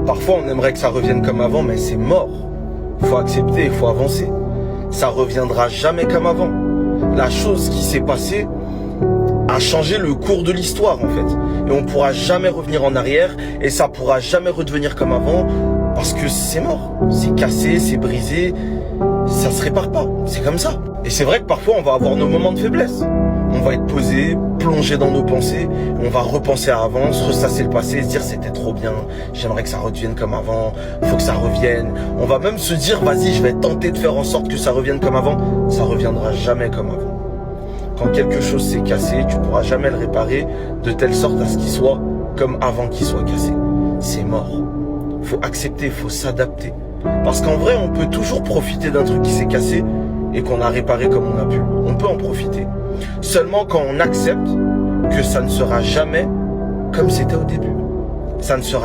Parfois, on aimerait que ça revienne comme avant, mais c'est mort. Faut accepter, faut avancer. Ça reviendra jamais comme avant. La chose qui s'est passée a changé le cours de l'histoire, en fait. Et on pourra jamais revenir en arrière, et ça pourra jamais redevenir comme avant, parce que c'est mort. C'est cassé, c'est brisé, ça se répare pas. C'est comme ça. Et c'est vrai que parfois, on va avoir nos moments de faiblesse. On va être posé, plongé dans nos pensées, on va repenser à avant, se ressasser le passé, se dire c'était trop bien, j'aimerais que ça redevienne comme avant, faut que ça revienne. On va même se dire vas-y, je vais tenter de faire en sorte que ça revienne comme avant. Ça reviendra jamais comme avant. Quand quelque chose s'est cassé, tu pourras jamais le réparer de telle sorte à ce qu'il soit comme avant qu'il soit cassé. C'est mort. Faut accepter, faut s'adapter. Parce qu'en vrai, on peut toujours profiter d'un truc qui s'est cassé et qu'on a réparé comme on a pu. On peut en profiter. Seulement quand on accepte que ça ne sera jamais comme c'était au début. Ça ne sera